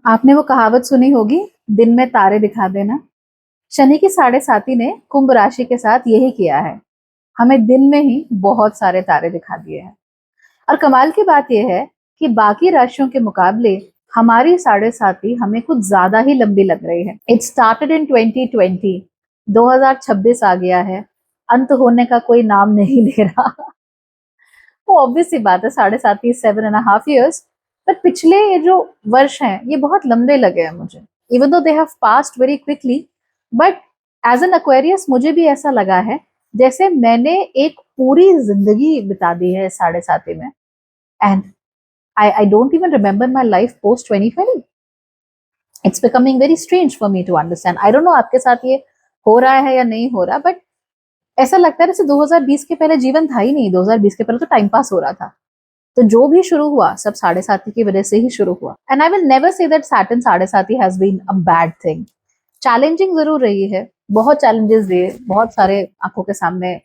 आपने वो कहावत सुनी होगी, दिन में तारे दिखा देना। शनि की साढ़े साथी ने कुंभ राशि के साथ यही किया है। हमें दिन में ही बहुत सारे तारे दिखा दिए हैं। और कमाल की बात यह है कि बाकी राशियों के मुकाबले हमारी साढ़े साथी हमें कुछ ज्यादा ही लंबी लग रही है। इट स्टार्टेड इन 2020, 2026 आ गया है, अंत होने का कोई नाम नहीं ले रहा। वो ऑब्वियस सी बात है, साढ़े साथी 7.5 years, बट पिछले ये जो वर्ष हैं ये बहुत लंबे लगे हैं मुझे। Even though they have passed very quickly, but as an Aquarius मुझे भी ऐसा लगा है जैसे मैंने एक पूरी जिंदगी बिता दी है साढ़े साथी में। And I don't even remember my life post 2020. It's becoming very strange for me to understand. I don't know आपके साथ ये हो रहा है या नहीं हो रहा, बट ऐसा लगता है जैसे 2020 के पहले जीवन था ही नहीं। 2020 के पहले तो टाइम पास हो रहा था। तो जो भी शुरू हुआ सब साढ़े साथी की वजह से ही शुरू हुआ। And I will never say that Saturn sade sati has been a bad thing. Challenging जरूर रही है, बहुत चैलेंजेस दिए, बहुत सारे आंखों के सामने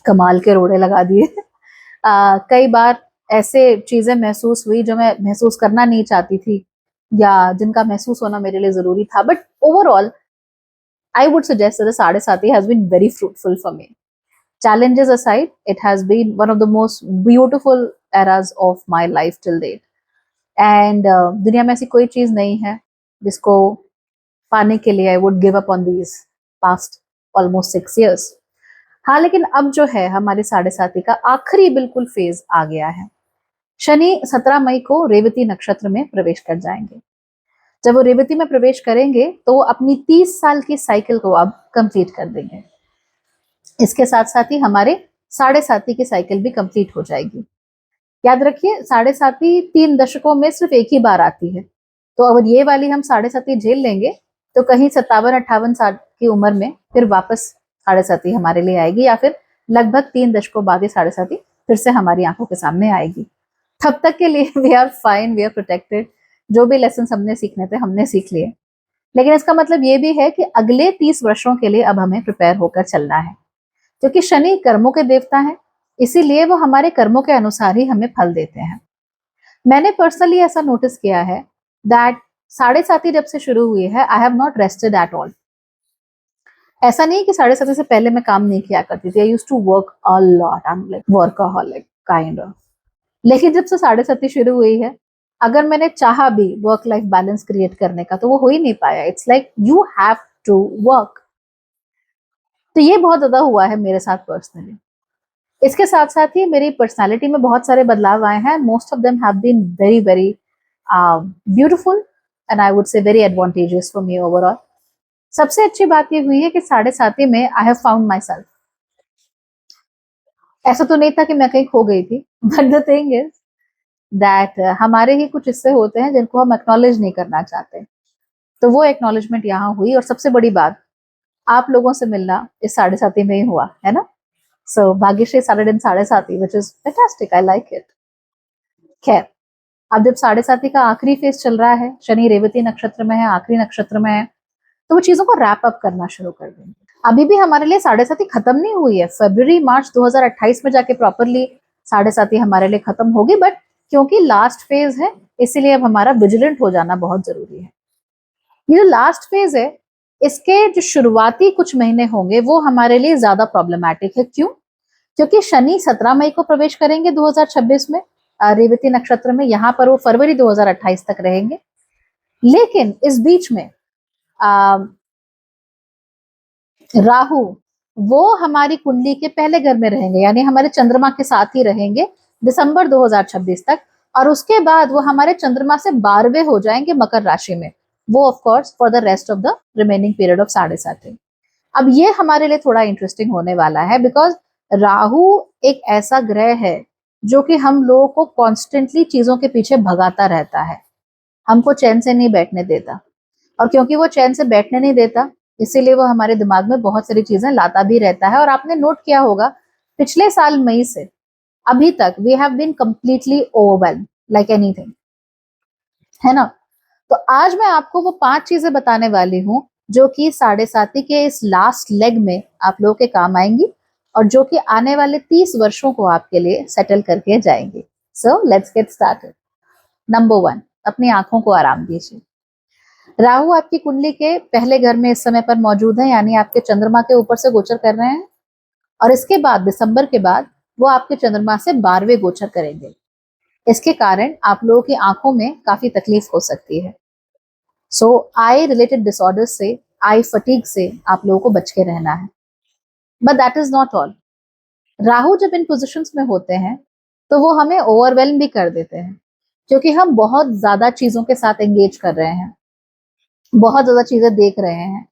कमाल के रोड़े लगा दिए। कई बार ऐसे चीजें महसूस हुई जो मैं महसूस करना नहीं चाहती थी या जिनका महसूस होना मेरे लिए जरूरी था, but overall I would suggest that sade sati has been very fruitful for me. Challenges aside, it has been one of the most beautiful eras of my life till date. And दुनिया में ऐसी कोई चीज नहीं है जिसको पाने के लिए I would give up on these past almost 6 years. हाँ, लेकिन अब जो है हमारे साढ़े साथी का आखिरी बिल्कुल फेज आ गया है। शनि 17 मई को रेवती नक्षत्र में प्रवेश कर जाएंगे। जब वो रेवती में प्रवेश करेंगे तो वो अपनी 30 साल की साइकिल को अब कंप्लीट कर देंगे। इसके साथ साथ ही हमारे साढ़े साथी की साइकिल भी कंप्लीट हो जाएगी। याद रखिए, साढ़े साथी 3 दशकों में सिर्फ एक ही बार आती है। तो अगर ये वाली हम साढ़े साथी झेल लेंगे तो कहीं 57-58 साल की उम्र में फिर वापस साढ़े साथी हमारे लिए आएगी, या फिर लगभग 3 दशकों बाद ही साढ़े साथी फिर से हमारी आंखों के सामने आएगी। तब तक के लिए we are fine, we are protected. जो भी लेसन हमने सीखने थे हमने सीख लिए। लेकिन इसका मतलब ये भी है कि अगले 30 वर्षों के लिए अब हमें प्रिपेयर होकर चलना है, क्योंकि शनि कर्मों के देवता हैं, इसीलिए वो हमारे कर्मों के अनुसार ही हमें फल देते हैं। मैंने पर्सनली ऐसा नोटिस किया है दैट साढ़े साथी जब से शुरू हुई है I have not rested at all. ऐसा नहीं कि साढ़े साथी से पहले मैं काम नहीं किया करती थी। I used to work a lot, I am like workaholic kind of. लेकिन जब से साढ़े साथी शुरू हुई है, अगर मैंने चाहा भी वर्क लाइफ बैलेंस क्रिएट करने का तो वो हो ही नहीं पाया। It's like you have to work. तो ये बहुत ज्यादा हुआ है मेरे साथ पर्सनली। इसके साथ साथ ही मेरी पर्सनालिटी में बहुत सारे बदलाव आए हैं। Most of them have been very very beautiful and I would say very advantages for me overall. सबसे अच्छी बात ये हुई है कि साढ़े साथी में I have found my self. ऐसा तो नहीं था कि मैं कहीं खो गई थी, but the thing is that हमारे ही कुछ हिस्से होते हैं जिनको हम एक्नॉलेज नहीं करना चाहते। तो वो एक्नॉलेजमेंट यहाँ हुई, और सबसे बड़ी बात, आप लोगों से मिलना इस साढ़े साथी में ही हुआ है ना। सो भाग्यश्री साढ़े साढ़े साथी, which is fantastic, I like it. खैर, अब जब साढ़े साथी का आखिरी फेज चल रहा है, शनि रेवती नक्षत्र में है, आखिरी नक्षत्र में है, तो वो चीजों को रैप अप करना शुरू कर देंगे। अभी भी हमारे लिए साढ़े साथी खत्म नहीं हुई है। फरवरी मार्च 2028 में जाके प्रॉपरली साढ़े साथी हमारे लिए खत्म होगी, बट क्योंकि लास्ट फेज है इसीलिए अब हमारा विजिलेंट हो जाना बहुत जरूरी है। ये जो लास्ट फेज है, इसके जो शुरुआती कुछ महीने होंगे वो हमारे लिए ज्यादा प्रॉब्लमैटिक है। क्यों? क्योंकि शनि 17 मई को प्रवेश करेंगे 2026 में रेवती नक्षत्र में। यहाँ पर वो फरवरी 2028 तक रहेंगे। लेकिन इस बीच में राहु, वो हमारी कुंडली के पहले घर में रहेंगे, यानी हमारे चंद्रमा के साथ ही रहेंगे दिसंबर 2026 तक। और उसके बाद वो हमारे चंद्रमा से 12वें हो जाएंगे मकर राशि में, वो of course for the rest of the remaining period of साढ़े साथी। अब ये हमारे लिए थोड़ा इंटरेस्टिंग होने वाला है, बिकॉज राहु एक ऐसा ग्रह है जो कि हम लोगों को कॉन्स्टेंटली चीजों के पीछे भगाता रहता है, हमको चैन से नहीं बैठने देता। और क्योंकि वो चैन से बैठने नहीं देता, इसीलिए वो हमारे दिमाग में बहुत सारी चीजें लाता भी रहता है। और आपने नोट किया होगा, पिछले साल मई से अभी तक we have been completely overwhelmed like anything, है ना। तो आज मैं आपको वो 5 चीजें बताने वाली हूँ जो कि साढ़े साथी के इस लास्ट लेग में आप लोगों के काम आएंगी, और जो कि आने वाले 30 वर्षों को आपके लिए सेटल करके जाएंगी। So let's get started. Number 1, अपनी आंखों को आराम दीजिए। राहु आपकी कुंडली के पहले घर में इस समय पर मौजूद है, यानी आपके चंद्रमा के ऊपर से गोचर कर रहे हैं, और इसके बाद दिसंबर के बाद वो आपके चंद्रमा से 12वें गोचर करेंगे। इसके कारण आप लोगों की आंखों में काफी तकलीफ हो सकती है। सो आई रिलेटेड डिसऑर्डर्स से, आई फटीग से आप लोगों को बच के रहना है। But that is not all. Rahu जब इन पोजिशंस में होते हैं तो वो हमें ओवरवेलम भी कर देते हैं, क्योंकि हम बहुत ज्यादा चीजों के साथ एंगेज कर रहे हैं, बहुत ज्यादा चीजें देख रहे हैं।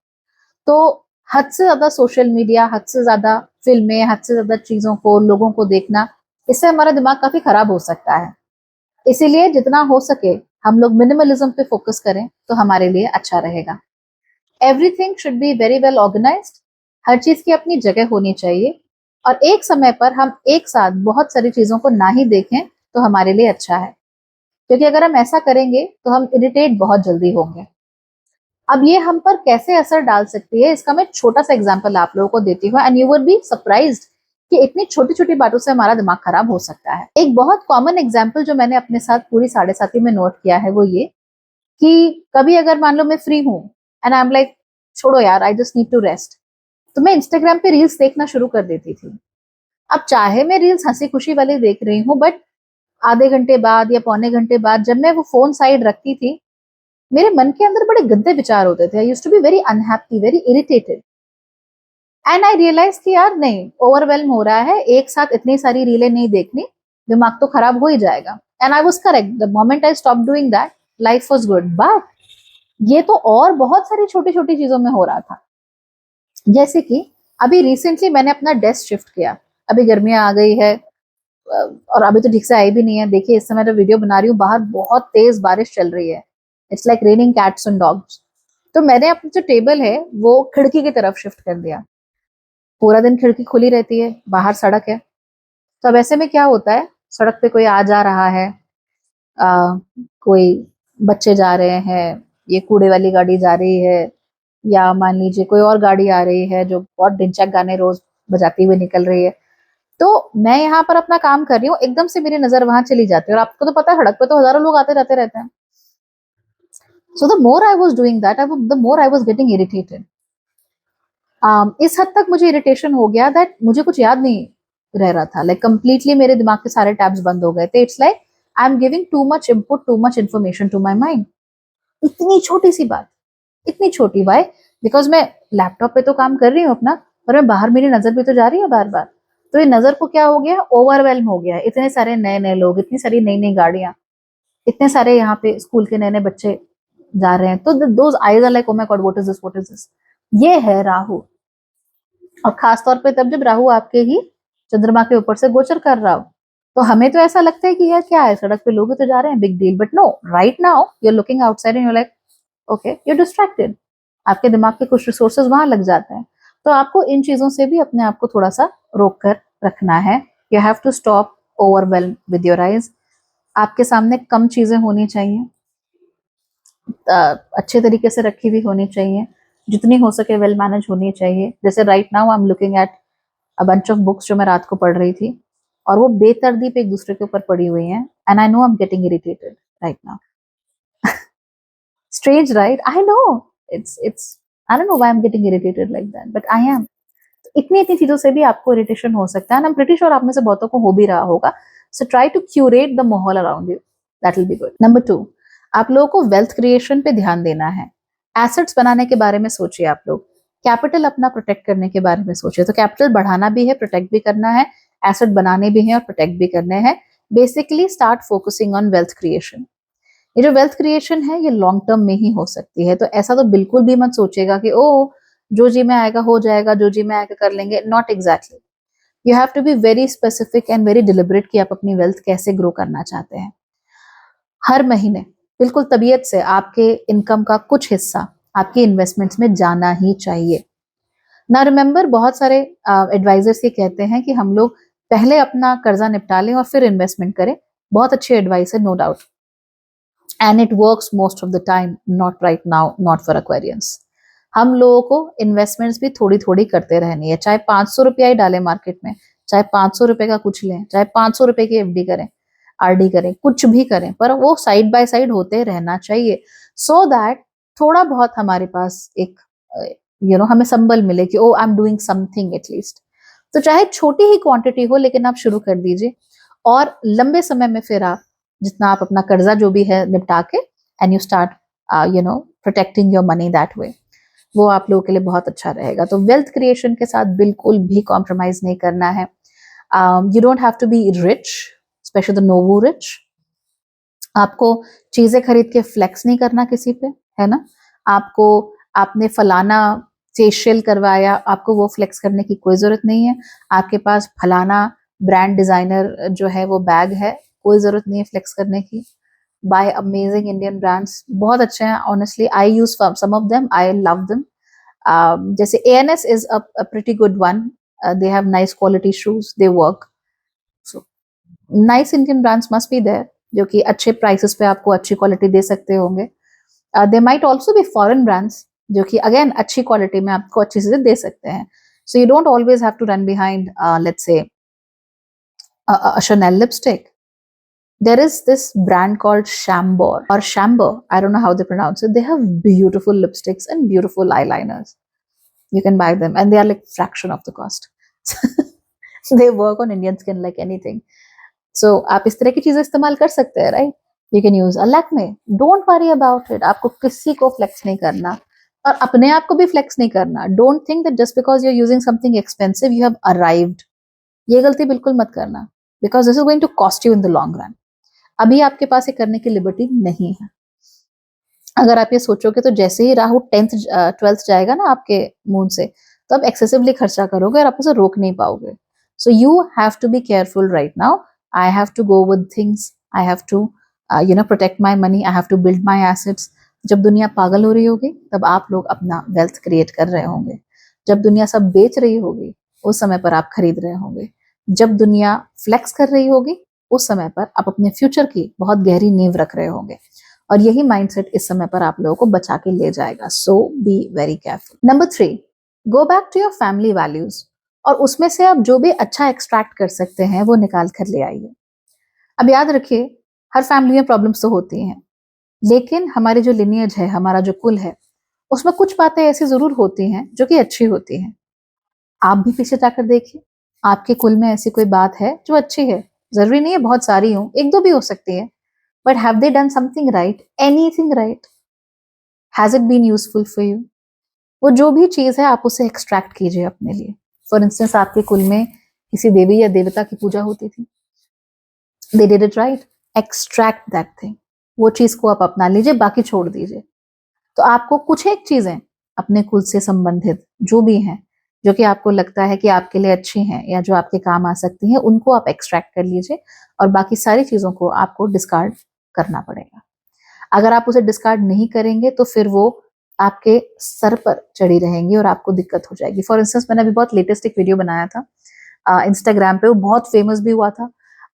तो हद से ज्यादा सोशल मीडिया, हद से ज्यादा फिल्में, हद से ज्यादा चीजों को, लोगों को देखना, इससे हमारा दिमाग काफी खराब हो सकता है। इसीलिए जितना हो सके हम लोग मिनिमलिज्म पे फोकस करें तो हमारे लिए अच्छा रहेगा। Everything should be very well organised. हर चीज की अपनी जगह होनी चाहिए, और एक समय पर हम एक साथ बहुत सारी चीजों को ना ही देखें तो हमारे लिए अच्छा है, क्योंकि अगर हम ऐसा करेंगे तो हम इरिटेट बहुत जल्दी होंगे। अब ये हम पर कैसे असर डाल सकती है, इसका मैं छोटा सा एग्जांपल आप लोगों को देती हूँ, and you would be surprised कि इतनी छोटी छोटी बातों से हमारा दिमाग खराब हो सकता है। एक बहुत कॉमन एग्जांपल जो मैंने अपने साथ पूरी 7.5 में नोट किया है वो ये कि कभी अगर मान लो मैं फ्री हूँ एंड आई एम लाइक छोड़ो यार, I just need to rest, तो मैं इंस्टाग्राम पे रील्स देखना शुरू कर देती थी। अब चाहे मैं रील्स हंसी खुशी वाली देख रही हूँ, बट आधे घंटे बाद या पौने घंटे बाद जब मैं वो फोन साइड रखती थी, मेरे मन के अंदर बड़े गंदे विचार होते थे। I used to be very unhappy, very irritated, and I realise कि यार नहीं, ओवरवेलम हो रहा है, एक साथ इतनी सारी रीलें नहीं देखनी, दिमाग तो खराब हो ही जाएगा। And I was correct, the moment I stop doing that, life was good. But ये तो और बहुत सारी छोटी छोटी चीजों में हो रहा था, जैसे कि अभी रिसेंटली मैंने अपना डेस्क शिफ्ट किया। अभी गर्मियां आ गई है, और अभी तो ठीक से आई भी नहीं है। देखिए इस समय जो वीडियो बना रही हूँ, बाहर बहुत तेज बारिश चल रही है, it's like raining cats and dogs. तो मैंने अपनी जो टेबल है वो खिड़की की तरफ शिफ्ट कर दिया। पूरा दिन खिड़की खुली रहती है, बाहर सड़क है, तो अब ऐसे में क्या होता है, सड़क पे कोई आ जा रहा है, कोई बच्चे जा रहे हैं, ये कूड़े वाली गाड़ी जा रही है, या मान लीजिए कोई और गाड़ी आ रही है जो बहुत ढिंचैक गाने रोज बजाती हुई निकल रही है, तो मैं यहाँ पर अपना काम कर रही हूँ, एकदम से मेरी नजर वहां चली जाती है। और आपको तो पता है सड़क पे तो हजारों लोग आते रहते रहते हैं। So the more I was doing that, the more I was getting irritated. इस हद तक मुझे इरिटेशन हो गया दैट मुझे कुछ याद नहीं रह रहा था, लाइक कंप्लीटली मेरे दिमाग के सारे टैब्स बंद हो गए थे। It's like I am giving too much input, too much information to my mind. इतनी छोटी सी बात, इतनी छोटी, वाई? बिकॉज मैं लैपटॉप पे तो काम कर रही हूँ अपना, पर मैं बाहर मेरी नजर भी तो जा रही है बार बार। तो ये नजर को क्या हो गया, ओवरवेलम हो गया। इतने सारे नए नए लोग, इतनी सारी नई नई गाड़ियां, इतने सारे यहाँ पे स्कूल के नए नए बच्चे जा रहे हैं, तो those eyes are like oh my God, what is this, what is this. ये है राहु। और खास तौर पे तब जब राहु आपके ही चंद्रमा के ऊपर से गोचर कर रहा हो, तो हमें तो ऐसा लगता है कि यार क्या है, सड़क पे लोग ही तो जा रहे हैं, big deal. But no, right now you are looking outside and you like okay, you distracted. आपके दिमाग के कुछ रिसोर्सेज वहां लग जाते हैं। तो आपको इन चीजों से भी अपने आप को थोड़ा सा रोक कर रखना है। You have to stop overwhelm with your eyes. आपके सामने कम चीजें होनी चाहिए, अच्छे तरीके से रखी हुई होनी चाहिए, जितनी हो सके वेल मैनेज होनी चाहिए। जैसे right now I am looking at a bunch of books जो मैं रात को पढ़ रही थी, और वो बेतरतीब एक दूसरे के ऊपर पड़ी हुई हैं, and I know I am getting irritated right now. Strange, right? I know. It's I don't know why I'm getting irritated like that, but I am. इतनी इतनी चीजों से भी आपको इरिटेशन हो सकता है, and I am pretty sure आप में से बहुतों को हो भी रहा होगा। So try to curate the माहौल around you, that will be good. Number 2, आप लोगों को वेल्थ क्रिएशन पे ध्यान देना है। एसेट्स बनाने के बारे में सोचिए। आप लोग कैपिटल अपना प्रोटेक्ट करने के बारे में सोचिए। तो कैपिटल बढ़ाना भी है, प्रोटेक्ट भी करना है, एसेट बनाने भी हैं और प्रोटेक्ट भी करने हैं। Basically start focusing on wealth creation. ये जो वेल्थ क्रिएशन है ये लॉन्ग टर्म में ही हो सकती है, तो ऐसा तो बिल्कुल भी मत सोचेगा कि ओ जो जी में आएगा हो जाएगा, जो जी में आएगा कर लेंगे। Not exactly. You have to be very specific and very deliberate कि आप अपनी वेल्थ कैसे ग्रो करना चाहते हैं। हर महीने बिल्कुल तबीयत से आपके इनकम का कुछ हिस्सा आपकी इन्वेस्टमेंट्स में जाना ही चाहिए ना। रिमेंबर, बहुत सारे एडवाइजर्स ये कहते हैं कि हम लोग पहले अपना कर्जा निपटा लें और फिर इन्वेस्टमेंट करें। बहुत अच्छी एडवाइस है, no doubt, and it works most of the time, not right now, not for Aquarians. हम लोगों को इन्वेस्टमेंट्स भी थोड़ी थोड़ी करते रहनी है, चाहे 500 रुपया ही डालें मार्केट में, चाहे 500 रुपए का कुछ लें, चाहे 500 रुपए की एफडी करें। आरडी करें, कुछ भी करें, पर वो साइड बाय साइड होते रहना चाहिए, सो दैट थोड़ा बहुत हमारे पास एक हमें संबल मिले कि oh I am doing something at least. तो चाहे छोटी ही क्वांटिटी हो, लेकिन आप शुरू कर दीजिए, और लंबे समय में फिर आप जितना आप अपना कर्जा जो भी है निपटा के, and you start protecting your money that way, वो आप लोगों के लिए बहुत अच्छा रहेगा। तो वेल्थ क्रिएशन के साथ बिल्कुल भी कॉम्प्रोमाइज नहीं करना है। You don't have to be rich, specially the nouveau riche. आपको चीजें खरीद के फ्लेक्स नहीं करना किसी पे, है ना। आपने फलाना फेशियल करवाया, आपको वो फ्लेक्स करने की कोई जरूरत नहीं है। आपके पास फलाना ब्रांड डिजाइनर जो है वो बैग है, कोई जरूरत नहीं है फ्लेक्स करने की। बाय अमेजिंग इंडियन ब्रांड्स, बहुत अच्छे हैं, honestly I use some of them, I love them. जैसे ANS is a pretty good one, they have nice quality shoes, they work. So nice Indian brands must be there, जो कि अच्छे prices पे आपको अच्छी क्वालिटी दे सकते होंगे। They might also be foreign brands, जो कि अगेन अच्छी क्वालिटी में आपको अच्छी चीजें दे सकते हैं। So you don't always have to run behind let's say a Chanel lipstick. There is this brand called Chambord or Chamber, I don't know how they pronounce it. They have beautiful lipsticks and beautiful eyeliners. You can buy them and they are like fraction of the cost. They work on Indian skin like anything. So आप इस तरह की चीजें इस्तेमाल कर सकते हैं, right? You can use a Lakme. Don't worry about it. आपको किसी को flex नहीं करना और अपने आप को भी flex नहीं करना. Don't think that just because you're using something expensive you have arrived. ये गलती बिल्कुल मत करना, because this is going to cost you in the long run. अभी आपके पास ये करने की लिबर्टी नहीं है। अगर आप ये सोचोगे तो जैसे ही राहु 10th 12th जाएगा ना आपके मून से, तो आप एक्सेसिवली खर्चा करोगे और आप उसे रोक नहीं पाओगे। So you have to be careful right now. I have to go with things, I have to protect my money, I have to build my assets. जब दुनिया पागल हो रही होगी तब आप लोग अपना वेल्थ क्रिएट कर रहे होंगे। जब दुनिया सब बेच रही होगी उस समय पर आप खरीद रहे होंगे। जब दुनिया फ्लेक्स कर रही होगी उस समय पर आप अपने फ्यूचर की बहुत गहरी नींव रख रहे होंगे, और यही माइंडसेट इस समय पर आप लोगों को बचा के ले जाएगा। So be very careful. Number 3, go back to your family values, और उसमें से आप जो भी अच्छा एक्सट्रैक्ट कर सकते हैं वो निकाल कर ले आइए। अब याद रखिए, हर फैमिली में प्रॉब्लम्स तो होती हैं, लेकिन हमारी जो लिनियज है, हमारा जो कुल है, उसमें कुछ बातें ऐसी जरूर होती हैं जो कि अच्छी होती हैं। आप भी पीछे जाकर देखिए, आपके कुल में ऐसी कोई बात है जो अच्छी है। जरूरी नहीं है बहुत सारी हो, एक दो भी हो सकती है, but have they done something right, anything right? Has it been useful for you? वो जो भी चीज है आप उसे एक्सट्रैक्ट कीजिए अपने लिए। फॉर इंस्टेंस, आपके कुल में किसी देवी या देवता की पूजा होती थी, they did it right, extract that thing. वो चीज को आप अपना लीजिए, बाकी छोड़ दीजिए। तो आपको कुछ एक चीजें अपने कुल से संबंधित जो भी हैं, जो कि आपको लगता है कि आपके लिए अच्छी हैं या जो आपके काम आ सकती हैं, उनको आप एक्सट्रैक्ट कर लीजिए, और बाकी सारी चीजों को आपको डिस्कार्ड करना पड़ेगा। अगर आप उसे डिस्कार्ड नहीं करेंगे तो फिर वो आपके सर पर चढ़ी रहेंगी और आपको दिक्कत हो जाएगी। फॉर इंस्टेंस, मैंने अभी बहुत लेटेस्ट एक वीडियो बनाया था इंस्टाग्राम पे, वो बहुत फेमस भी हुआ था,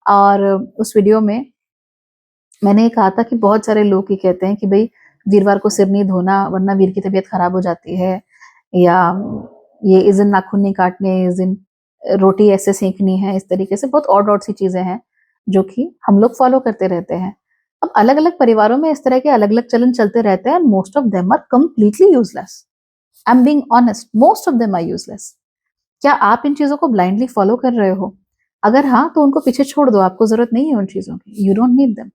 और उस वीडियो में मैंने ये कहा था कि बहुत सारे लोग ये कहते हैं कि भाई वीरवार को सिर नहीं धोना वरना वीर की तबीयत खराब हो जाती है, या ये इस दिन नाखून नहीं काटने, इस दिन रोटी ऐसे सेकनी है, इस तरीके से बहुत ऑड सी चीजें हैं जो कि हम लोग फॉलो करते रहते हैं। अब अलग अलग परिवारों में इस तरह के अलग अलग चलन चलते रहते हैं, most of them are completely useless. I am being honest, most of them are useless. क्या आप इन चीजों को ब्लाइंडली फॉलो कर रहे हो? अगर हाँ, तो उनको पीछे छोड़ दो, आपको जरूरत नहीं है उन चीजों की, यू डोंट नीड देम।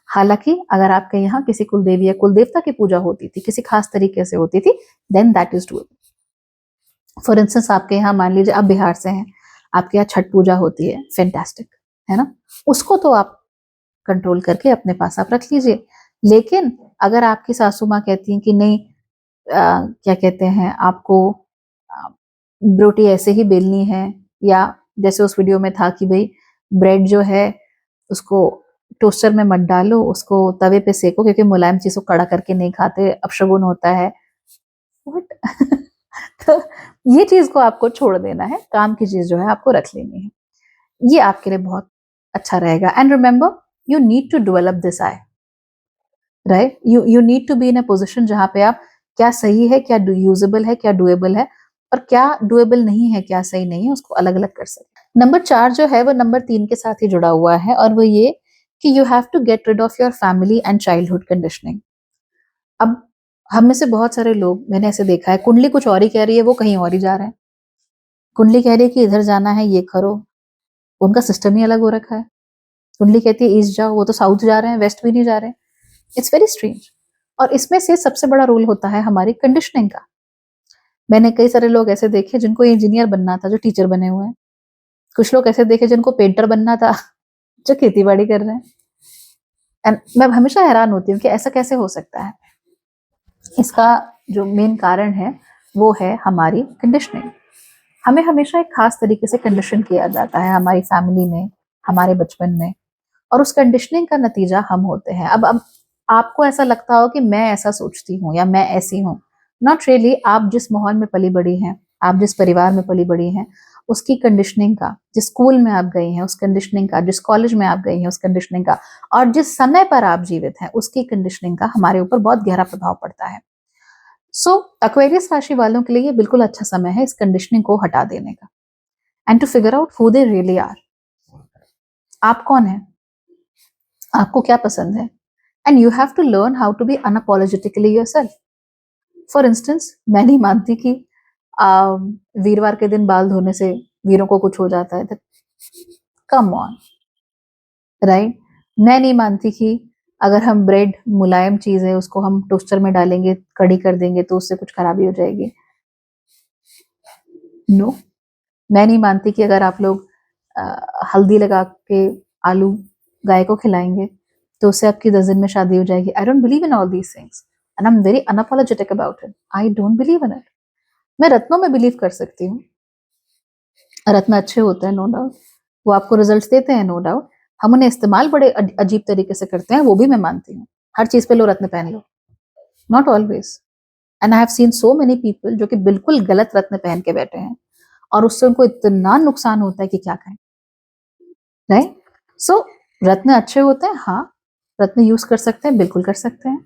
हालांकि अगर आपके यहाँ किसी कुलदेवी या कुलदेवता की पूजा होती थी, किसी खास तरीके से होती थी, then that is doable. For instance, आपके यहाँ मान लीजिए आप बिहार से हैं, आपके यहाँ छठ पूजा होती है, फैंटास्टिक, है ना, उसको तो आप कंट्रोल करके अपने पास आप रख लीजिए। लेकिन अगर आपकी सासू माँ कहती हैं कि नहीं, क्या कहते हैं, आपको रोटी ऐसे ही बेलनी है, या जैसे उस वीडियो में था कि भाई ब्रेड जो है उसको टोस्टर में मत डालो, उसको तवे पे सेको, क्योंकि मुलायम चीज को कड़ा करके नहीं खाते, अपशगुन होता है। तो ये चीज को आपको छोड़ देना है, काम की चीज जो है आपको रख लेनी है। ये आपके लिए बहुत अच्छा रहेगा। And remember, you need to develop this eye, right? You need to be in a position जहां पे आप क्या सही है, क्या यूजेबल है, क्या डुएबल है, और क्या डुएबल नहीं है, क्या सही नहीं है, उसको अलग अलग कर सकते। नंबर 4 जो है वो नंबर 3 के साथ ही जुड़ा हुआ है, और वो ये कि you have to get rid of your family and childhood conditioning. अब हम में से बहुत सारे लोग, मैंने ऐसे देखा है, कुंडली कुछ और ही कह रही है, वो कहीं और ही जा रहे हैं। कुंडली कह रही है कि इधर जाना है, ये करो, उनका सिस्टम ही अलग हो रखा है। कुंडली कहती है ईस्ट जाओ, वो तो साउथ जा रहे हैं, वेस्ट भी नहीं जा रहे हैं। It's very strange. और इसमें से सबसे बड़ा रोल होता है हमारी कंडीशनिंग का। मैंने कई सारे लोग ऐसे देखे जिनको इंजीनियर बनना था, जो टीचर बने हुए हैं। कुछ लोग ऐसे देखे जिनको पेंटर बनना था, जो खेती बाड़ी कर रहे हैं। एंड मैं हमेशा हैरान होती हूँ कि ऐसा कैसे हो सकता है। इसका जो मेन कारण है वो है हमारी कंडीशनिंग। हमें हमेशा एक खास तरीके से कंडीशन किया जाता है हमारी फैमिली में, हमारे बचपन में, और उस कंडीशनिंग का नतीजा हम होते हैं। अब आपको ऐसा लगता हो कि मैं ऐसा सोचती हूँ या मैं ऐसी हूँ, नॉट रियली। आप जिस माहौल में पली बड़ी हैं, आप जिस परिवार में पली बड़ी हैं, उसकी कंडीशनिंग का, जिस स्कूल में आप गई हैं उस कंडीशनिंग का, जिस कॉलेज में आप गई हैं उस कंडीशनिंग का, और जिस समय पर आप जीवित हैं उसकी कंडीशनिंग का हमारे ऊपर बहुत गहरा प्रभाव पड़ता है। सो एक्वेरियस राशि वालों के लिए बिल्कुल अच्छा समय है इस कंडीशनिंग को हटा देने का, and to figure out who they really are. आप कौन है, आपको क्या पसंद है, and you have to learn how to be unapologetically yourself. For instance, मैं नहीं मानती कि वीरवार के दिन बाल धोने से वीरों को कुछ हो जाता है। Come on, right. मैं नहीं मानती कि अगर हम ब्रेड, मुलायम चीज है, उसको हम टोस्टर में डालेंगे, कड़ी कर देंगे तो उससे कुछ खराबी हो जाएगी। नो, मैं नहीं मानती कि अगर आप लोग हल्दी लगा के आलू गाय को खिलाएंगे तो उससे आपकी 10 दिन में शादी हो जाएगी। आई don't believe in all these things and I am very unapologetic about it. I don't believe in it. मैं रत्नों में बिलीव कर सकती हूँ, रत्न अच्छे होते हैं, नो डाउट, वो आपको रिजल्ट देते हैं, नो डाउट। हम उन्हें इस्तेमाल बड़े अजीब तरीके से करते हैं, वो भी मैं मानती हूँ। हर चीज पे लो रत्न पहन लो, not always. And I have seen so many people जो कि बिल्कुल गलत रत्न पहन के बैठे हैं और उससे उनको इतना नुकसान होता है कि क्या कहें, राइट। सो रत्न अच्छे होते हैं, हाँ, रत्न यूज कर सकते हैं, बिल्कुल कर सकते हैं।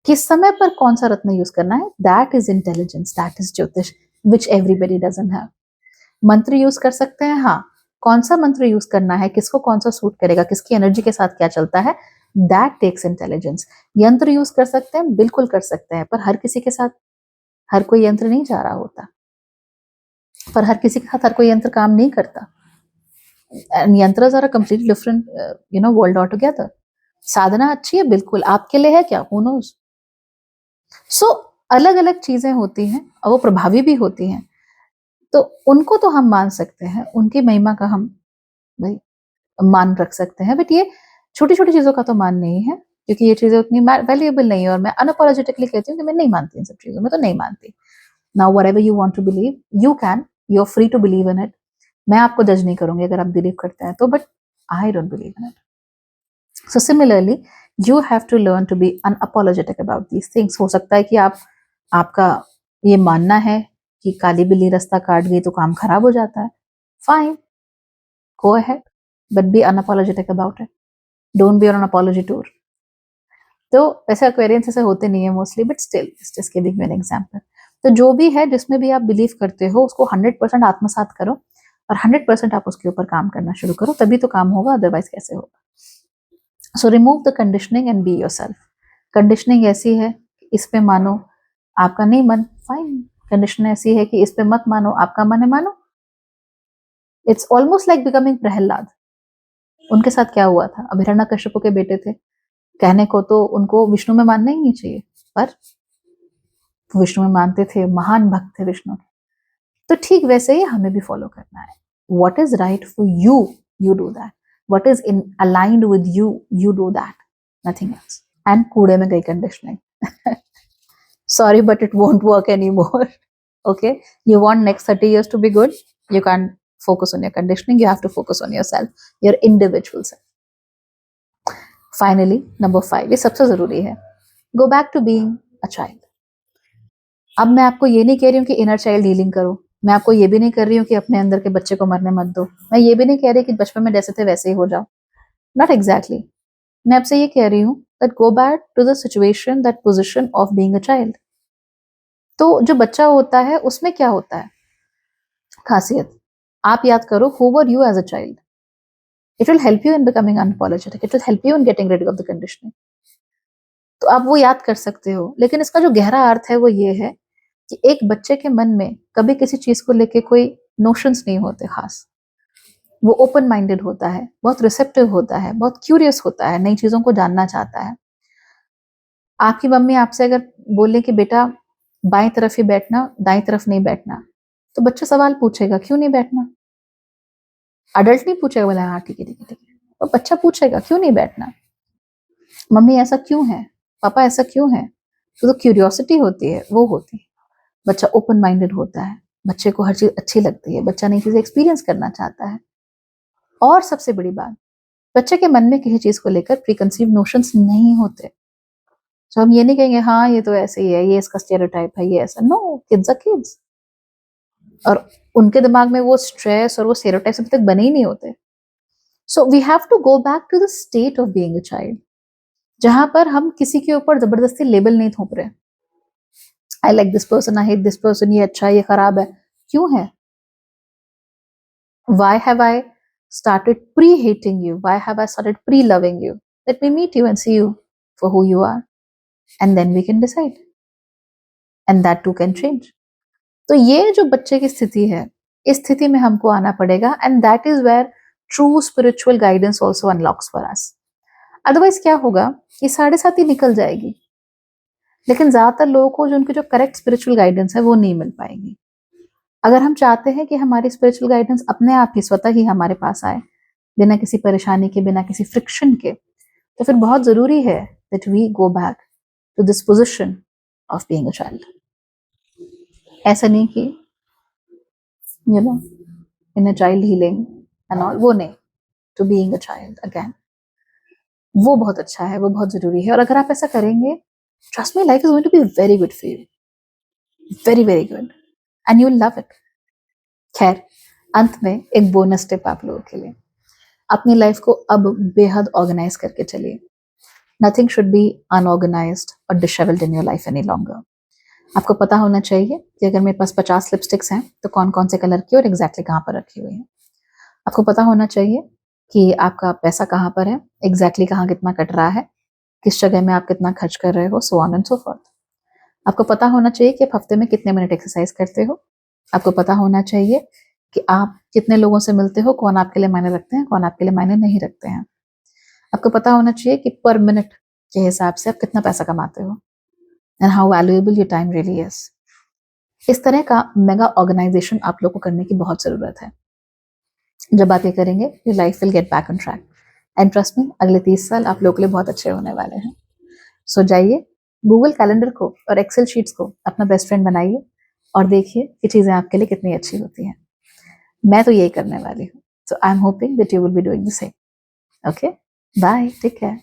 किस समय पर कौन सा रत्न यूज करना है, that is intelligence, that is ज्योतिष, विच एवरीबडी डजंट हैव। मंत्र यूज कर सकते हैं, हाँ, कौन सा मंत्र यूज करना है, किसको कौन सा सूट करेगा, किसकी एनर्जी के साथ क्या चलता है, दैट टेक्स इंटेलिजेंस। यंत्र यूज कर सकते हैं, बिल्कुल कर सकते हैं, पर हर किसी के साथ हर कोई यंत्र नहीं जा रहा होता, पर हर किसी के साथ हर कोई यंत्र काम नहीं करता। And yantra are a completely different world all together. साधना अच्छी है, बिल्कुल आपके लिए है क्या, हु नोज। सो अलग अलग चीजें होती हैं और वो प्रभावी भी होती हैं, तो उनको तो हम मान सकते हैं, उनकी महिमा का हम भाई मान रख सकते हैं, बट ये छोटी छोटी चीजों का तो मान नहीं है, क्योंकि ये चीजें उतनी वैल्यूएबल नहीं है। और मैं अनअपोलोजेटिकली कहती हूँ कि मैं नहीं मानती इन सब चीजों में, तो नहीं मानती। Now whatever you want to believe, you can, you are free to believe in it. मैं आपको जज नहीं करूंगी अगर आप बिलीव करते हैं तो, but I don't believe in it. So similarly you have to learn to be unapologetic about these things. हो सकता है कि आपका ये मानना है कि काली बिल्ली रास्ता काट गई तो काम खराब हो जाता है, fine, go ahead, but be unapologetic about it. Don't be on an apology tour. तो वैसे एक्वेरियंस ऐसे होते नहीं है mostly, but still just giving you an example. तो जो भी है, जिसमें भी आप बिलीव करते हो, उसको 100% आत्मसात करो और 100% आप उसके ऊपर काम करना शुरू करो, तभी तो काम होगा, अदरवाइज कैसे होगा। So remove the conditioning and be yourself. Conditioning ऐसी है कि इस पे मानो, आपका नहीं मन, फाइन। कंडीशन ऐसी है कि इस पे मत मानो, आपका मन है मानो। It's almost like becoming Prahlad. उनके साथ क्या हुआ था, अब हिरण्यकश्यप के बेटे थे, कहने को तो उनको विष्णु में मानना ही नहीं चाहिए, पर विष्णु में मानते थे, महान भक्त थे विष्णु के। तो ठीक वैसे ही हमें भी फॉलो करना है। What is right for you, you do that. What is in aligned with you, you do that, nothing else. And कूड़े में गई conditioning. Sorry but it won't work any more. Okay, you want next 30 years to be good, you can't focus on your conditioning, you have to focus on yourself, your individual self. Finally, number 5, ये सबसे जरूरी है, go back to being a child. अब मैं आपको ये नहीं कह रही हूँ कि इनर चाइल्ड हीलिंग करो, मैं आपको ये भी नहीं कर रही हूँ कि अपने अंदर के बच्चे को मरने मत दो, मैं ये भी नहीं कह रही कि बचपन में जैसे थे वैसे ही हो जाओ, नॉट एग्जैक्टली। मैं आपसे ये कह रही हूँ that go back to the situation, that position of being a child. तो जो बच्चा होता है उसमें क्या होता है खासियत, आप याद करो, who were you as a child. It will help you in becoming unapologetic. It will help you in getting rid of the conditioning. तो आप वो याद कर सकते हो, लेकिन इसका जो गहरा अर्थ है वो ये है कि एक बच्चे के मन में कभी किसी चीज को लेके कोई नोशंस नहीं होते खास। वो ओपन माइंडेड होता है, बहुत रिसेप्टिव होता है, बहुत क्यूरियस होता है, नई चीजों को जानना चाहता है। आपकी मम्मी आपसे अगर बोले कि बेटा बाएं तरफ ही बैठना, दाएं तरफ नहीं बैठना, तो बच्चा सवाल पूछेगा क्यों नहीं बैठना। अडल्ट नहीं पूछेगा, बोला हाँ ठीक है ठीक है ठीक है, तो बच्चा पूछेगा क्यों नहीं बैठना, मम्मी ऐसा क्यों है, पापा ऐसा क्यों है। तो क्यूरियोसिटी होती है वो होती है। बच्चा ओपन माइंडेड होता है, बच्चे को हर चीज अच्छी लगती है, बच्चा नई चीजें एक्सपीरियंस करना चाहता है। और सबसे बड़ी बात, बच्चे के मन में किसी चीज को लेकर प्रीकंसीव नोशंस नहीं होते। तो हम ये नहीं कहेंगे हाँ ये तो ऐसे ही है, ये इसका स्टेरियोटाइप है, ये ऐसा। No, kids are kids. और उनके दिमाग में वो स्ट्रेस और वो स्टेरियोटाइप्स अभी तक बने ही नहीं होते। So we have to go back to the state of being a child, जहां पर हम किसी के ऊपर जबरदस्ती लेबल नहीं थोप रहे। I like this person, I hate this person, ये अच्छा है, ये खराब है। क्यों है? Why have I started pre-hating you? Why have I started pre-loving you? Let me meet you and see you for who you are, and then we can decide. And that too can change. तो ये जो बच्चे की स्थिति है, इस स्थिति में हमको आना पड़ेगा, and that is where true spiritual guidance also unlocks for us. Otherwise क्या होगा कि 7:30 ही निकल जाएगी, लेकिन ज्यादातर लोगों को जो उनकी जो करेक्ट स्पिरिचुअल गाइडेंस है वो नहीं मिल पाएगी। अगर हम चाहते हैं कि हमारी स्पिरिचुअल गाइडेंस अपने आप ही स्वतः ही हमारे पास आए, बिना किसी परेशानी के, बिना किसी फ्रिक्शन के, तो फिर बहुत जरूरी है that we go back to this position of being a child. ऐसा नहीं कि you know in a child healing and all, वो नहीं, to being a child again, वो बहुत अच्छा है, वो बहुत जरूरी है। और अगर आप ऐसा करेंगे, trust me, life is going to be very good for you, very very good, and you will love it. खैर, अंत में एक बोनस टिप आप लोगों के लिए, अपनी लाइफ को अब बेहद ऑर्गेनाइज करके चलिए। नथिंग शुड बी अनऑर्गेनाइज्ड और dishevelled in your life any longer. आपको पता होना चाहिए कि अगर मेरे पास 50 लिपस्टिक्स हैं तो कौन कौन से कलर की और एग्जैक्टली कहाँ पर रखी हुई है। आपको पता होना चाहिए कि आपका पैसा कहाँ पर है, एग्जैक्टली कहाँ कितना कट रहा है, किस जगह में आप कितना खर्च कर रहे हो, so on and so forth. आपको पता होना चाहिए कि आप हफ्ते में कितने मिनट एक्सरसाइज करते हो। आपको पता होना चाहिए कि आप कितने लोगों से मिलते हो, कौन आपके लिए मायने रखते हैं, कौन आपके लिए मायने नहीं रखते हैं। आपको पता होना चाहिए कि पर मिनट के हिसाब से आप कितना पैसा कमाते हो, and how valuable your time really is. इस तरह का मेगा ऑर्गेनाइजेशन आप लोग को करने की बहुत जरूरत है। जब आप ये करेंगे, your life will get back on track, and trust me, अगले 30 साल आप लोग के लिए बहुत अच्छे होने वाले हैं। सो जाइए, गूगल कैलेंडर को और एक्सेल शीट्स को अपना बेस्ट फ्रेंड बनाइए और देखिए कि चीजें आपके लिए कितनी अच्छी होती हैं। मैं तो यही करने वाली हूँ। So I am hoping that you will be doing the same. Okay, bye, take care.